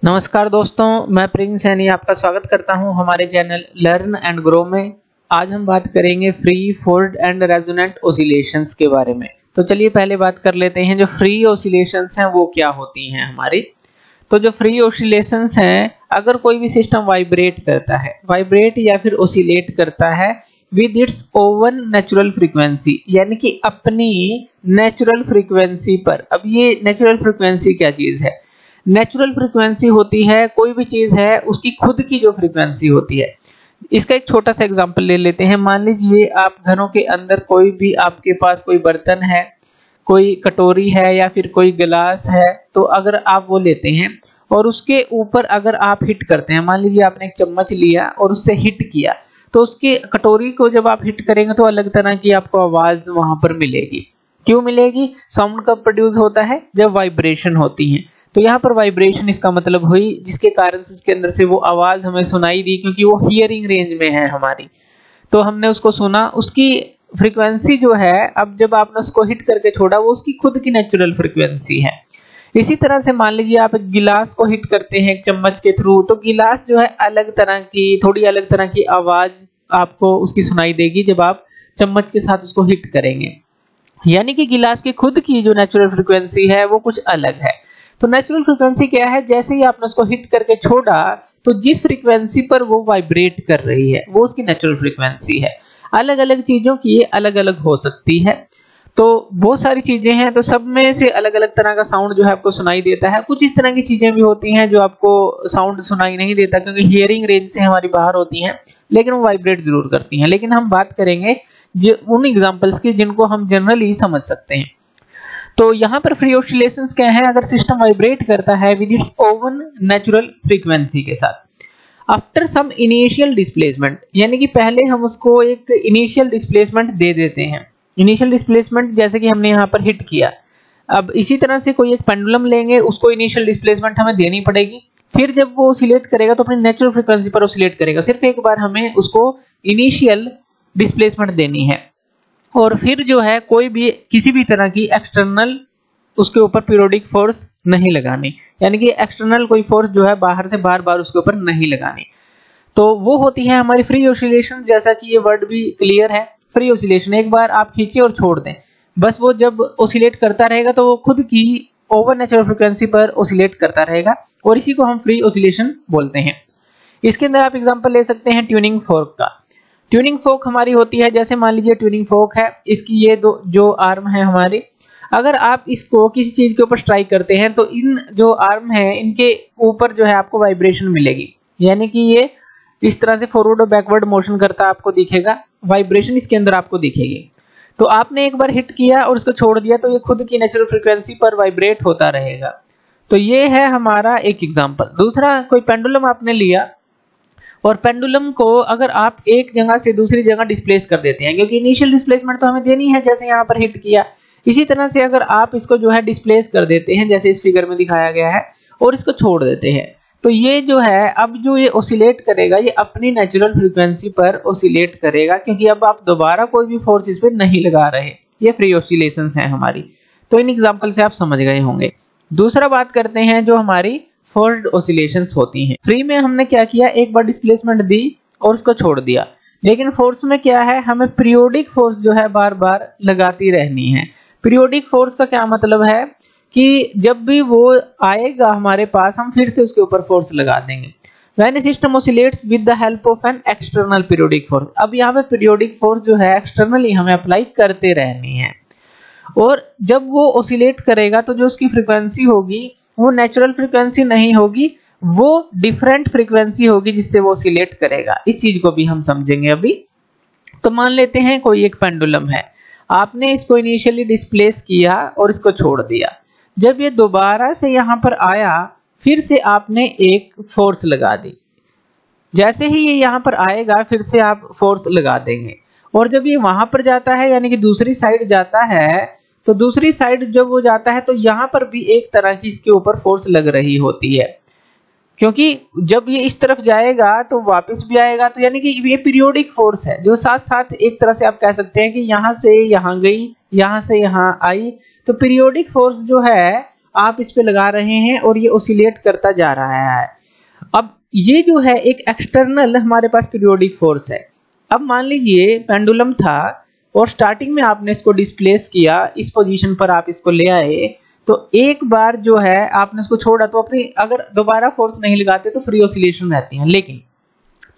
नमस्कार दोस्तों, मैं प्रिंस सैनी आपका स्वागत करता हूं हमारे चैनल लर्न एंड ग्रो में। आज हम बात करेंगे free, forced and resonant oscillations के बारे में। तो चलिए पहले बात कर लेते हैं जो फ्री ऑसिलेशंस हैं वो क्या होती हैं हमारी। तो जो फ्री ऑसिलेशंस हैं, अगर कोई भी सिस्टम वाइब्रेट करता है, वाइब्रेट या फिर ऑसिलेट करता है with its oven natural frequency, यानी कि अपनी नेचुरल फ्रीक्वेंसी पर। अब ये नेचुरल फ्रीक्वेंसी क्या चीज है? नेचुरल फ्रीक्वेंसी होती है कोई भी चीज है उसकी खुद की जो फ्रीक्वेंसी होती है। इसका एक छोटा सा एग्जांपल ले लेते हैं। मान लीजिए आप घरों के अंदर कोई भी आपके पास कोई बर्तन है, कोई कटोरी है या फिर कोई गिलास है, तो अगर आप वो लेते हैं और उसके ऊपर अगर आप हिट करते हैं, मान लीजिए आपने एक चम्मच लिया और उससे हिट किया, तो उसके कटोरी को जब आप हिट करेंगे तो अलग तरह की आपको आवाज वहां पर मिलेगी। क्यों मिलेगी? साउंड कब प्रोड्यूस होता है? जब वाइब्रेशन होती है। तो यहाँ पर वाइब्रेशन इसका मतलब हुई, जिसके कारण से उसके अंदर से वो आवाज हमें सुनाई दी, क्योंकि वो हियरिंग रेंज में है हमारी, तो हमने उसको सुना। उसकी फ्रीक्वेंसी जो है, अब जब आपने उसको हिट करके छोड़ा, वो उसकी खुद की नेचुरल फ्रीक्वेंसी है। इसी तरह से मान लीजिए आप एक गिलास को हिट करते हैं एक चम्मच के थ्रू, तो गिलास जो है अलग तरह की, थोड़ी अलग तरह की आवाज आपको उसकी सुनाई देगी जब आप चम्मच के साथ उसको हिट करेंगे। यानी कि गिलास की खुद की जो नेचुरल फ्रीक्वेंसी है वो कुछ अलग है। तो नेचुरल फ्रीक्वेंसी क्या है? जैसे ही आपने उसको हिट करके छोड़ा, तो जिस फ्रीक्वेंसी पर वो वाइब्रेट कर रही है वो उसकी नेचुरल फ्रीक्वेंसी है। अलग अलग चीजों की ये अलग अलग हो सकती है। तो बहुत सारी चीजें हैं, तो सब में से अलग अलग तरह का साउंड जो है आपको सुनाई देता है। कुछ इस तरह की चीजें भी होती हैं जो आपको साउंड सुनाई नहीं देता, क्योंकि हियरिंग रेंज से हमारी बाहर होती हैं, लेकिन वो वाइब्रेट जरूर करती हैं। लेकिन हम बात करेंगे उन एग्जांपल्स की जिनको हम जनरली समझ सकते हैं। तो यहाँ पर फ्री ऑसिलेशंस क्या है? अगर सिस्टम वाइब्रेट करता है with its oven natural frequency के साथ आफ्टर सम इनिशियल डिस्प्लेसमेंट, यानी कि पहले हम उसको एक इनिशियल डिस्प्लेसमेंट दे देते हैं। इनिशियल डिस्प्लेसमेंट जैसे कि हमने यहाँ पर हिट किया। अब इसी तरह से कोई एक पेंडुलम लेंगे, उसको इनिशियल डिस्प्लेसमेंट हमें देनी पड़ेगी। फिर जब वो ऑसिलेट करेगा तो अपनी नेचुरल फ्रीक्वेंसी पर ऑसिलेट करेगा। सिर्फ एक बार हमें उसको इनिशियल डिस्प्लेसमेंट देनी है, और फिर जो है कोई भी किसी भी तरह की एक्सटर्नल उसके ऊपर पीरियोडिक फोर्स नहीं लगानी, यानी कि एक्सटर्नल कोई फोर्स जो है बाहर से बार बार उसके ऊपर नहीं लगानी। तो वो होती है हमारी फ्री ऑसिलेशन। जैसा कि ये वर्ड भी क्लियर है, फ्री ऑसिलेशन। एक बार आप खींचे और छोड़ दें, बस वो जब ऑसिलेट करता रहेगा तो वो खुद की ओवर नेचुरल फ्रीक्वेंसी पर ऑसिलेट करता रहेगा, और इसी को हम फ्री ऑसिलेशन बोलते हैं। इसके अंदर आप एग्जांपल ले सकते हैं ट्यूनिंग फोर्क का। ट्यूनिंग फोर्क हमारी होती है, जैसे मान लीजिए ट्यूनिंग फोर्क है, इसकी ये दो जो आर्म है हमारी, अगर आप इसको किसी चीज के ऊपर स्ट्राइक करते हैं तो इन जो आर्म है इनके ऊपर जो है आपको वाइब्रेशन मिलेगी, यानी कि ये इस तरह से फॉरवर्ड और बैकवर्ड मोशन करता आपको दिखेगा, वाइब्रेशन इसके अंदर आपको दिखेगी। तो आपने एक बार हिट किया और उसको छोड़ दिया तो ये खुद की नेचुरल फ्रीक्वेंसी पर वाइब्रेट होता रहेगा। तो ये है हमारा एक एग्जाम्पल। दूसरा, कोई पेंडुलम आपने लिया और पेंडुलम को अगर आप एक जगह से दूसरी जगह डिस्प्लेस कर देते हैं, क्योंकि इनिशियल डिस्प्लेसमेंट तो हमें देनी है, जैसे यहाँ पर हिट किया, इसी तरह से अगर आप इसको जो है डिस्प्लेस कर देते हैं जैसे इस फिगर में दिखाया गया है, और इसको छोड़ देते हैं, तो ये जो है अब जो ये ऑसिलेट करेगा ये अपनी नेचुरल फ्रीक्वेंसी पर ऑसिलेट करेगा, क्योंकि अब आप दोबारा कोई भी फोर्स इस पर नहीं लगा रहे। ये फ्री ऑसिलेशंस हैं हमारी। तो इन एग्जांपल से आप समझ गए होंगे। दूसरा बात करते हैं जो हमारी फोर्स्ड ऑसिलेशंस होती हैं। फ्री में हमने क्या किया, एक बार डिस्प्लेसमेंट दी और उसको छोड़ दिया। लेकिन फोर्स में क्या है, हमें पीरियोडिक फोर्स जो है बार बार लगाती रहनी है। पीरियोडिक फोर्स का क्या मतलब है कि जब भी वो आएगा हमारे पास, हम फिर से उसके ऊपर फोर्स लगा देंगे। When A system oscillates with the help of an external periodic force, अब यहाँ पे पीरियोडिक फोर्स जो है एक्सटर्नली हमें अप्लाई करते रहनी है, और जब वो ऑसिलेट करेगा तो जो उसकी फ्रीक्वेंसी होगी वो नेचुरल फ्रीक्वेंसी नहीं होगी, वो डिफरेंट फ्रीक्वेंसी होगी जिससे वो ऑसिलेट करेगा। इस चीज को भी हम समझेंगे अभी। तो मान लेते हैं कोई एक पेंडुलम है, आपने इसको इनिशियली डिस्प्लेस किया और इसको छोड़ दिया। जब ये दोबारा से यहाँ पर आया, फिर से आपने एक फोर्स लगा दी। जैसे ही ये यहाँ पर आएगा फिर से आप फोर्स लगा देंगे, और जब ये वहां पर जाता है यानी कि दूसरी साइड जाता है, तो दूसरी साइड जब वो जाता है तो यहाँ पर भी एक तरह की इसके ऊपर फोर्स लग रही होती है, क्योंकि जब ये इस तरफ जाएगा तो वापस भी आएगा। तो यानी कि ये पीरियोडिक फोर्स है जो साथ साथ एक तरह से आप कह सकते हैं कि यहाँ से यहाँ गई, यहाँ से यहाँ आई। तो पीरियोडिक फोर्स जो है आप इस पे लगा रहे हैं और ये ओसिलेट करता जा रहा है। अब ये जो है एक एक्सटर्नल हमारे पास पीरियोडिक फोर्स है। अब मान लीजिए पेंडुलम था और स्टार्टिंग में आपने इसको डिस्प्लेस किया, इस पोजीशन पर आप इसको ले आए, तो एक बार जो है आपने इसको छोड़ा तो अपनी अगर दोबारा फोर्स नहीं लगाते तो फ्री ऑसिलेशन रहती है, लेकिन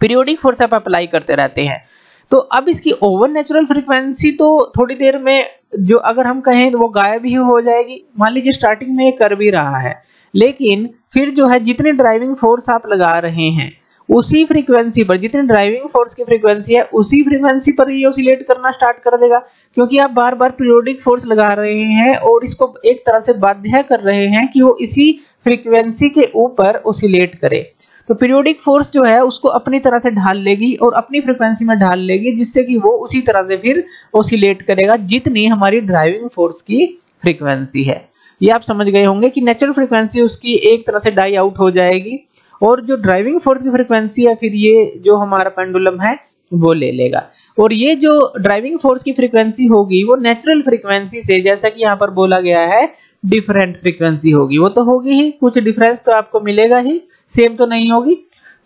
पीरियोडिक फोर्स आप अप्लाई करते रहते हैं। तो अब इसकी ओवर नेचुरल फ्रीक्वेंसी तो थोड़ी देर में जो अगर हम कहें तो वो गायब ही हो जाएगी। मान लीजिए स्टार्टिंग में ये कर भी रहा है, लेकिन फिर जो है जितनी ड्राइविंग फोर्स आप लगा रहे हैं उसी फ्रीक्वेंसी पर, जितनी ड्राइविंग फोर्स की फ्रीक्वेंसी है उसी फ्रीक्वेंसी पर ये ऑसिलेट करना स्टार्ट कर देगा, क्योंकि आप बार बार पीरियोडिक फोर्स लगा रहे हैं और इसको एक तरह से बाध्य कर रहे हैं कि वो इसी फ्रीक्वेंसी के ऊपर ऑसिलेट करे। तो पीरियोडिक फोर्स जो है उसको अपनी तरह से ढाल लेगी और अपनी फ्रीक्वेंसी में ढाल लेगी, जिससे कि वो उसी तरह से फिर ऑसिलेट करेगा जितनी हमारी ड्राइविंग फोर्स की फ्रीक्वेंसी है। ये आप समझ गए होंगे कि नेचुरल फ्रीक्वेंसी उसकी एक तरह से डाई आउट हो जाएगी और जो ड्राइविंग फोर्स की फ्रीक्वेंसी है फिर ये जो हमारा पेंडुलम है वो ले लेगा। और ये जो ड्राइविंग फोर्स की फ्रीक्वेंसी होगी वो नेचुरल फ्रीक्वेंसी से, जैसा कि यहाँ पर बोला गया है, डिफरेंट फ्रीक्वेंसी होगी। वो तो होगी ही, कुछ डिफरेंस तो आपको मिलेगा ही, सेम तो नहीं होगी,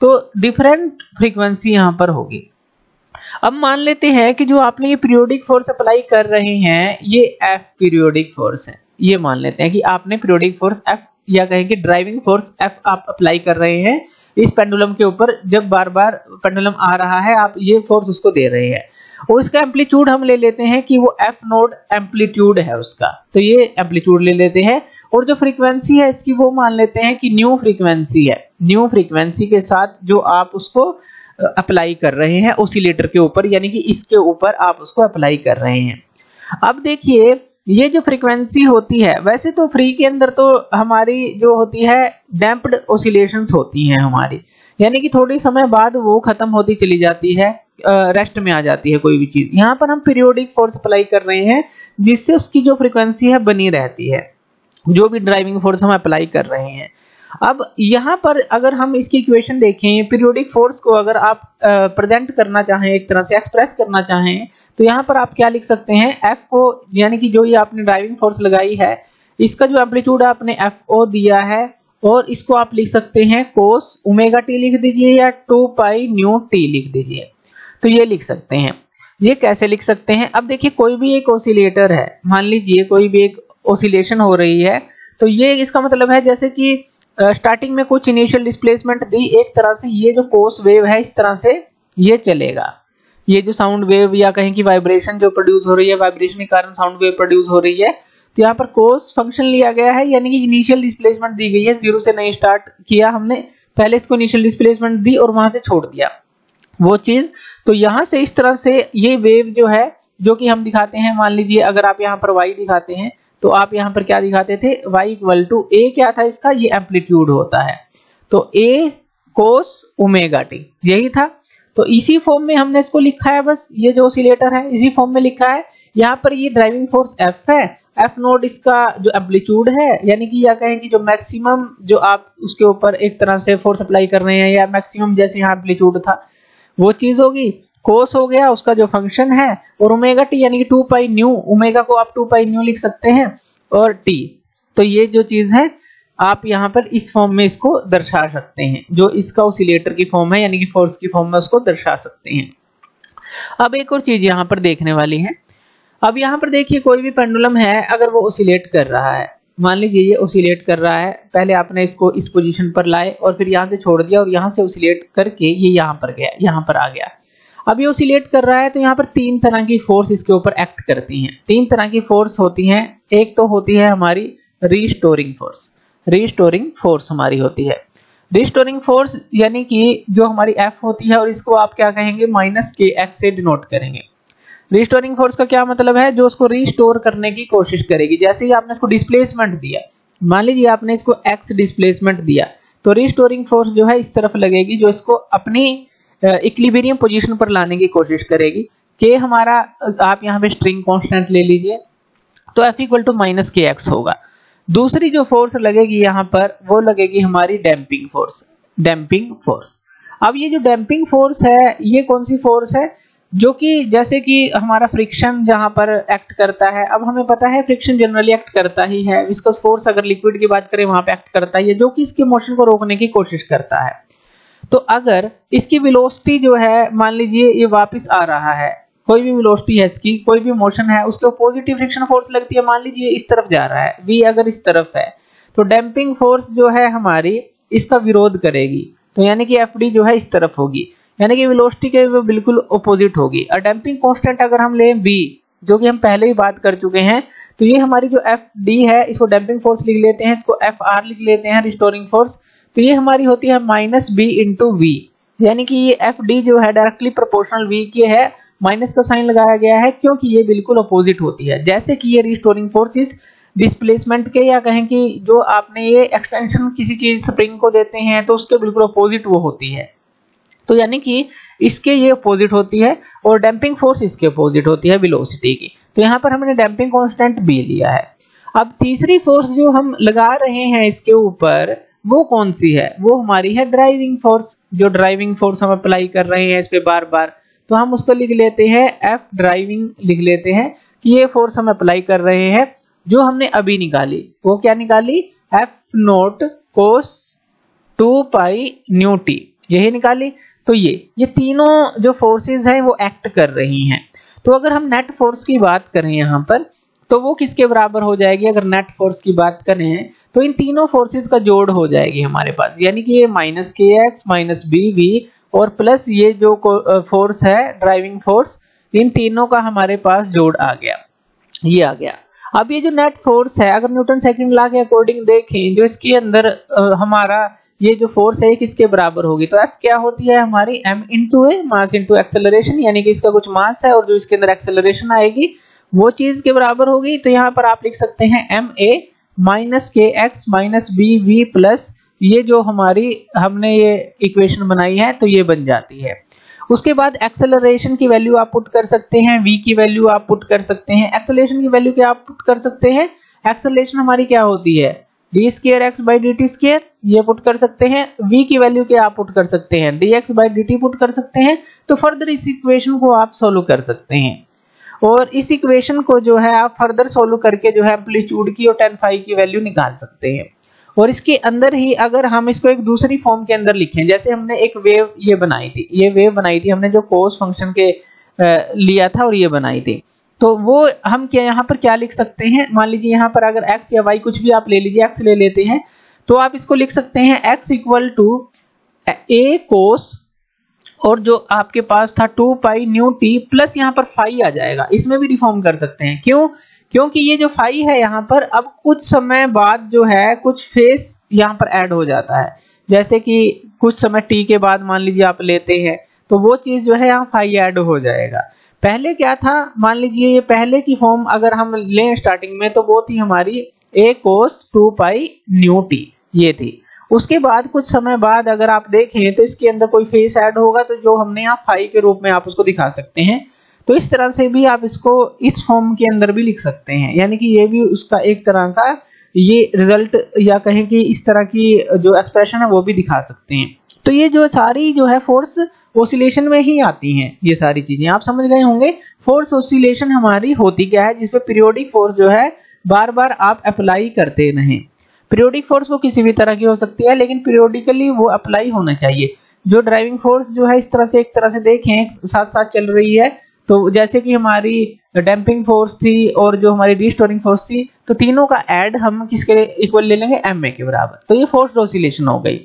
तो डिफरेंट फ्रीक्वेंसी यहाँ पर होगी। अब मान लेते हैं कि जो आपने ये पीरियोडिक फोर्स अप्लाई कर रहे हैं ये एफ पीरियोडिक फोर्स है। ये मान लेते हैं कि आपने पीरियोडिक फोर्स एफ या कहें कि ड्राइविंग फोर्स एफ आप अप्लाई कर रहे हैं इस पेंडुलम के ऊपर। जब बार बार पेंडुलम आ रहा है आप ये फोर्स उसको दे रहे हैं और इसका एम्पलीट्यूड हम ले लेते हैं कि वो एफ नोड एम्पलीट्यूड है उसका, तो ये एम्पलीट्यूड ले लेते हैं। और जो फ्रीक्वेंसी है इसकी वो मान लेते हैं कि न्यू फ्रीक्वेंसी है। न्यू फ्रीक्वेंसी के साथ जो आप उसको अप्लाई कर रहे हैं ऑसिलेटर के ऊपर, यानी कि इसके ऊपर आप उसको अप्लाई कर रहे हैं। अब देखिए ये जो फ्रीक्वेंसी होती है, वैसे तो फ्री के अंदर तो हमारी जो होती है डैम्प्ड ऑसिलेशंस होती हैं हमारी, यानी कि थोड़ी समय बाद वो खत्म होती चली जाती है, रेस्ट में आ जाती है कोई भी चीज। यहाँ पर हम पीरियोडिक फोर्स अप्लाई कर रहे हैं जिससे उसकी जो फ्रीक्वेंसी है बनी रहती है, जो भी ड्राइविंग फोर्स हम अप्लाई कर रहे हैं। अब यहाँ पर अगर हम इसकी इक्वेशन देखें, पीरियोडिक फोर्स को अगर आप प्रेजेंट करना चाहें, एक तरह से एक्सप्रेस करना चाहें, तो यहाँ पर आप क्या लिख सकते हैं, एफ को, यानी कि जो ये आपने ड्राइविंग फोर्स लगाई है इसका जो एम्पलीट्यूड आपने एफ ओ दिया है, और इसको आप लिख सकते हैं कोस ओमेगा टी लिख दीजिए या 2 पाई न्यू टी लिख दीजिए। तो ये लिख सकते हैं। ये कैसे लिख सकते हैं, अब देखिए कोई भी एक ऑसिलेटर है, मान लीजिए कोई भी एक ऑसिलेशन हो रही है, तो ये इसका मतलब है जैसे कि स्टार्टिंग में कुछ इनिशियल डिस्प्लेसमेंट दी, एक तरह से ये जो कोस वेव है इस तरह से ये चलेगा। ये जो साउंड वेव या कहें कि वाइब्रेशन जो प्रोड्यूस हो रही है, वाइब्रेशन के कारण साउंड वेव प्रोड्यूस हो रही है, तो यहाँ पर कोस फंक्शन लिया गया है, यानी कि इनिशियल डिस्प्लेसमेंट दी गई है, जीरो से नहीं स्टार्ट किया हमने, पहले इसको इनिशियल डिस्प्लेसमेंट दी और वहां से छोड़ दिया वो चीज। तो यहाँ से इस तरह से ये वेव जो है, जो कि हम दिखाते हैं, मान लीजिए अगर आप यहाँ पर y दिखाते हैं तो आप यहाँ पर क्या दिखाते थे, y इक्वल टू a क्या था इसका, ये एम्पलीट्यूड होता है, तो a कोस ओमेगा टी यही था। तो इसी फॉर्म में हमने इसको लिखा है, बस ये जो ऑसिलेटर है इसी फॉर्म में लिखा है। यहाँ पर ये ड्राइविंग फोर्स F है, F नोड इसका जो एम्पलीट्यूड है, यानी कि या कहें कि जो मैक्सिमम जो आप उसके ऊपर एक तरह से फोर्स अप्लाई कर रहे हैं, या मैक्सिमम जैसे यहाँ एम्पलीट्यूड था वो चीज होगी। कोस हो गया उसका जो फंक्शन है, और ओमेगा टी यानी कि 2 पाई न्यू, ओमेगा को आप 2 पाई न्यू लिख सकते हैं, और टी। तो ये जो चीज है आप यहाँ पर इस फॉर्म में इसको दर्शा सकते हैं, जो इसका ऑसिलेटर की फॉर्म है, यानी कि फोर्स की फॉर्म में उसको दर्शा सकते हैं। अब एक और चीज यहाँ पर देखने वाली है। अब यहाँ पर देखिए कोई भी पेंडुलम है, अगर वो ऑसिलेट कर रहा है, मान लीजिए ये ऑसिलेट कर रहा है, पहले आपने इसको इस पोजीशन पर लाए और फिर यहाँ से छोड़ दिया और यहाँ से ऑसिलेट करके ये यहाँ पर गया, यहाँ पर आ गया। अब ये ऑसिलेट कर रहा है, तो यहाँ पर 3 तरह की फोर्स इसके ऊपर एक्ट करती हैं। 3 तरह की फोर्स होती हैं। एक तो होती है हमारी रिस्टोरिंग फोर्स, रिस्टोरिंग फोर्स हमारी होती है। रिस्टोरिंग फोर्स यानी कि जो हमारी एफ होती है, और इसको आप क्या कहेंगे, माइनस के एक्स से डिनोट करेंगे। रिस्टोरिंग फोर्स का क्या मतलब है, जो उसको रिस्टोर करने की कोशिश करेगी। जैसे ही आपने इसको डिस्प्लेसमेंट दिया, मान लीजिए आपने इसको एक्स डिस्प्लेसमेंट दिया, तो रिस्टोरिंग फोर्स जो है इस तरफ लगेगी, जो इसको अपनी इक्विलिब्रियम पोजीशन पर लाने की कोशिश करेगी। के हमारा, आप यहाँ पे स्ट्रिंग कांस्टेंट ले लीजिए, तो एफ इक्वल टू माइनस के एक्स होगा। दूसरी जो फोर्स लगेगी यहाँ पर, वो लगेगी हमारी डैम्पिंग फोर्स, डैम्पिंग फोर्स। अब ये जो डैम्पिंग फोर्स है, ये कौन सी फोर्स है, जो कि जैसे कि हमारा फ्रिक्शन जहां पर एक्ट करता है, अब हमें पता है फ्रिक्शन जनरली एक्ट करता ही है, विस्कस फोर्स अगर लिक्विड की बात करें वहां पे एक्ट करता ही है, जो कि इसके मोशन को रोकने की कोशिश करता है। तो अगर इसकी वेलोसिटी जो है, मान लीजिए ये वापस आ रहा है, कोई भी वेलोसिटी है इसकी, कोई भी मोशन है, उसके पॉजिटिव फ्रिक्शन फोर्स लगती है, मान लीजिए इस तरफ जा रहा है, v अगर इस तरफ है तो डैम्पिंग फोर्स जो है हमारी इसका विरोध करेगी, तो यानी कि Fd जो है इस तरफ होगी, यानी कि वेलोसिटी के वो बिल्कुल अपोजिट होगी। और डैम्पिंग कांस्टेंट अगर हम लें v, जो कि हम पहले ही बात कर चुके हैं, तो ये हमारी जो Fd है इसको डैम्पिंग फोर्स लिख लेते हैं, इसको Fr लिख लेते हैं रिस्टोरिंग फोर्स, तो ये हमारी होती है -b × v, यानी कि ये Fd जो है डायरेक्टली प्रोपोर्शनल v के है, माइनस का साइन लगाया गया है क्योंकि ये बिल्कुल अपोजिट होती है। जैसे कि ये रिस्टोरिंग फोर्स इस डिस्प्लेसमेंट के, या कहें कि जो आपने ये एक्सटेंशन किसी चीज स्प्रिंग को देते हैं तो उसके बिल्कुल अपोजिट वो होती है, तो यानी कि इसके ये अपोजिट होती है और डैम्पिंग फोर्स इसके अपोजिट होती है वेलोसिटी की। तो यहाँ पर हमने डैम्पिंग कांस्टेंट b लिया है। अब तीसरी फोर्स जो हम लगा रहे हैं इसके ऊपर वो कौन सी है, वो हमारी है ड्राइविंग फोर्स। जो ड्राइविंग फोर्स हम अप्लाई कर रहे हैं इस पे बार बार, तो हम उसको लिख लेते हैं F ड्राइविंग लिख लेते हैं कि ये फोर्स हम अप्लाई कर रहे हैं। जो हमने अभी निकाली वो क्या निकाली, F0 cos 2 pi new t, यही निकाली। तो ये तीनों जो फोर्सेस हैं वो एक्ट कर रही हैं। तो अगर हम नेट फोर्स की बात करें यहाँ पर, तो वो किसके बराबर हो जाएगी, अगर नेट फोर्स की बात करें तो इन तीनों फोर्सेस का जोड़ हो जाएगी हमारे पास, यानी कि ये -kx -bv और प्लस ये जो फोर्स है ड्राइविंग फोर्स, इन तीनों का हमारे पास जोड़ आ गया, ये आ गया। अब ये जो नेट फोर्स है, अगर न्यूटन सेकंड लॉ के अकॉर्डिंग देखें, जो इसके अंदर हमारा ये जो फोर्स है किसके बराबर होगी, तो F क्या होती है हमारी m × a मास × एक्सेलरेशन, यानी कि इसका कुछ मास है और जो इसके अंदर एक्सेलरेशन आएगी वो चीज के बराबर होगी। तो यहाँ पर आप लिख सकते हैं ma -kx -bv प्लस ये जो हमारी हमने ये इक्वेशन बनाई है तो ये बन जाती है। उसके बाद एक्सेलरेशन की वैल्यू आप पुट कर सकते हैं, v की वैल्यू आप पुट कर सकते हैं, एक्सेलरेशन की वैल्यू क्या आप पुट कर सकते हैं, एक्सेलरेशन हमारी क्या होती है d²x/dt², ये पुट कर सकते हैं। v की वैल्यू क्या आप पुट कर सकते हैं, dx/dt पुट कर सकते हैं। तो फर्दर इस इक्वेशन को आप सोल्व कर सकते हैं और इस इक्वेशन को जो है आप फर्दर सोल्व करके जो है एम्पलीट्यूड की और tan phi की वैल्यू निकाल सकते हैं। और इसके अंदर ही अगर हम इसको एक दूसरी फॉर्म के अंदर लिखें, जैसे हमने एक वेव ये बनाई थी, ये वेव बनाई थी हमने जो कोस फंक्शन के लिया था और ये बनाई थी, तो वो हम क्या यहाँ पर क्या लिख सकते हैं, मान लीजिए यहाँ पर अगर x या y कुछ भी आप ले लीजिए, x ले लेते हैं, तो आप इसको लिख सकते हैं x = a cos, और जो आपके पास था 2 pi न्यू t प्लस यहाँ पर फाई आ जाएगा, इसमें भी रिफॉर्म कर सकते हैं। क्यों, क्योंकि ये जो फाई है यहाँ पर अब कुछ समय बाद जो है कुछ फेस यहाँ पर ऐड हो जाता है, जैसे कि कुछ समय t के बाद मान लीजिए आप लेते हैं तो वो चीज जो है यहाँ फाई ऐड हो जाएगा। पहले क्या था, मान लीजिए ये पहले की फॉर्म अगर हम लें स्टार्टिंग में तो वो थी हमारी a cos 2 pi new t, ये थी। उसके बाद कुछ समय बाद अगर आप देखें तो इसके अंदर कोई फेस ऐड होगा, तो जो हमने यहाँ फाई के रूप में आप उसको दिखा सकते हैं। तो इस तरह से भी आप इसको इस फॉर्म के अंदर भी लिख सकते हैं, यानी कि ये भी उसका एक तरह का ये रिजल्ट या कहें कि इस तरह की जो एक्सप्रेशन है वो भी दिखा सकते हैं। तो ये जो सारी जो है फोर्स ऑसिलेशन में ही आती हैं, ये सारी चीजें आप समझ गए होंगे। फोर्स ऑसिलेशन हमारी होती क्या है, जिसपे पीरियोडिक फोर्स जो है बार बार आप अप्लाई करते रहें। पीरियोडिक फोर्स वो किसी भी तरह की हो सकती है, लेकिन पीरियोडिकली वो अप्लाई होना चाहिए। जो ड्राइविंग फोर्स जो है इस तरह से एक तरह से देखें साथ साथ चल रही है, तो जैसे कि हमारी डैम्पिंग फोर्स थी और जो हमारी रिस्टोरिंग फोर्स थी, तो तीनों का ऐड हम किसके इक्वल ले लेंगे, ma के बराबर। तो ये फोर्स्ड ऑसिलेशन हो गई।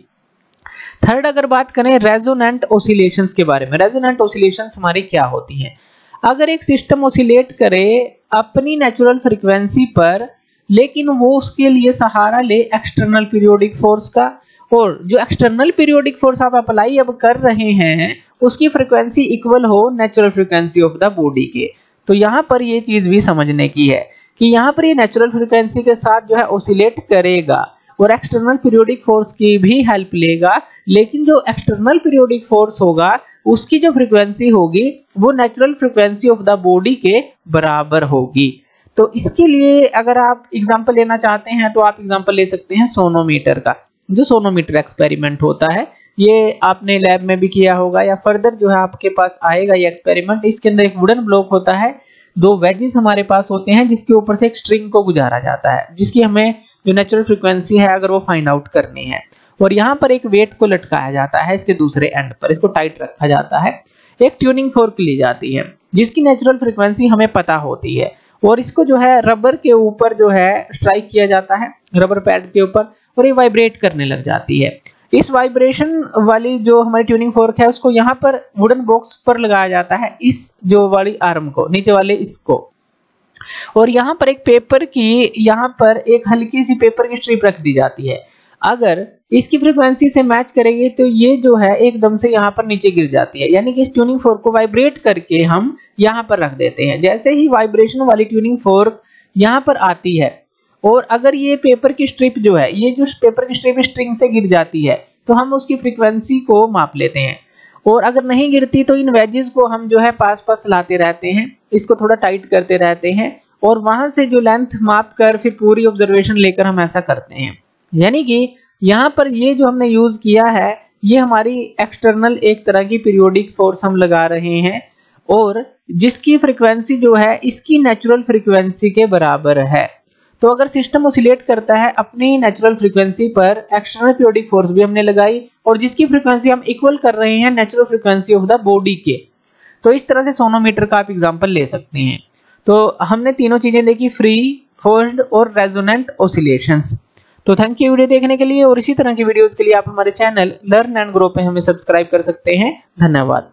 थर्ड अगर बात करें रेजोनेंट ऑसिलेशंस के बारे में, रेजोनेंट ऑसिलेशंस हमारी क्या होती हैं। अगर एक सिस्टम ऑसिलेट करे अपनी नेचुरल फ्रीक्वेंसी पर, लेकिन वो उसके लिए सहारा ले एक्सटर्नल पीरियोडिक फोर्स का, और जो एक्सटर्नल पीरियोडिक फोर्स आप अप्लाई अब कर रहे हैं उसकी फ्रीक्वेंसी इक्वल हो natural frequency of the body के, तो यहाँ पर ये चीज भी समझने की है कि यहाँ पर ये नेचुरल फ्रीक्वेंसी के साथ जो है ऑसिलेट करेगा और एक्सटर्नल पीरियोडिक फोर्स की भी हेल्प लेगा, लेकिन जो एक्सटर्नल पीरियोडिक फोर्स होगा उसकी जो फ्रीक्वेंसी होगी वो natural frequency of the body के बराबर होगी। तो इसके लिए अगर आप एग्जांपल लेना चाहते हैं तो आप एग्जांपल ले सकते हैं सोनोमीटर का, जो सोनोमीटर एक्सपेरिमेंट होता है ये आपने लैब में भी किया होगा या फर्दर जो है आपके पास आएगा ये एक्सपेरिमेंट। इसके अंदर एक वुडन ब्लॉक होता है, 2 वेजेस हमारे पास होते हैं जिसके ऊपर से एक स्ट्रिंग को गुजारा जाता है, जिसकी हमें जो नेचुरल फ्रीक्वेंसी है अगर वो फाइंड आउट करनी है। और यहाँ पर एक वेट को लटकाया जाता है इसके दूसरे एंड पर, इसको टाइट रखा जाता है। एक ट्यूनिंग फोर्क ली जाती है जिसकी नेचुरल फ्रीक्वेंसी हमें पता होती है, और इसको जो है रबर के ऊपर जो है स्ट्राइक किया जाता है, रबर पैड के ऊपर, और ये वाइब्रेट करने लग जाती है। इस वाइब्रेशन वाली जो हमारी ट्यूनिंग फोर्क है उसको यहाँ पर वुडन बॉक्स पर लगाया जाता है, इस जो वाली आर्म को, नीचे वाले इसको। और यहाँ पर एक पेपर की, यहाँ पर एक हल्की सी पेपर की स्ट्रिप रख दी जाती है। अगर इसकी फ्रीक्वेंसी से मैच करेंगे तो ये जो है एकदम से यहाँ पर नीचे गिर जाती है, यानी कि इस ट्यूनिंग फोर्क को वाइब्रेट करके हम यहाँ पर रख देते हैं। जैसे ही वाइब्रेशन वाली ट्यूनिंग फोर्क यहाँ पर आती है और अगर ये पेपर की स्ट्रिप जो है, ये जो पेपर की स्ट्रिप स्ट्रिंग से गिर जाती है तो हम उसकी फ्रीक्वेंसी को माप लेते हैं। और अगर नहीं गिरती तो इन वेजेस को हम जो है पास पास लाते रहते हैं, इसको थोड़ा टाइट करते रहते हैं, और वहां से जो लेंथ माप कर फिर पूरी ऑब्जर्वेशन लेकर हम ऐसा करते हैं। यानी कि यहाँ पर ये जो हमने यूज किया है ये हमारी एक्सटर्नल एक तरह की पीरियोडिक फोर्स हम लगा रहे हैं, और जिसकी फ्रीक्वेंसी जो है इसकी नेचुरल फ्रीक्वेंसी के बराबर है। तो अगर सिस्टम ऑसिलेट करता है अपनी नेचुरल फ्रीक्वेंसी पर, एक्सटर्नल पीरियोडिक फोर्स भी हमने लगाई और जिसकी फ्रीक्वेंसी हम इक्वल कर रहे हैं natural frequency of the body के, तो इस तरह से सोनोमीटर का आप एग्जांपल ले सकते हैं। तो हमने तीनों चीजें देखी, फ्री, फोर्स्ड और रेजोनेंट ऑसिलेशंस। तो थैंक यू वीडियो देखने के लिए, और इसी तरह की वीडियोस के लिए आप हमारे चैनल लर्न एंड ग्रो पे हमें सब्सक्राइब कर सकते हैं। धन्यवाद।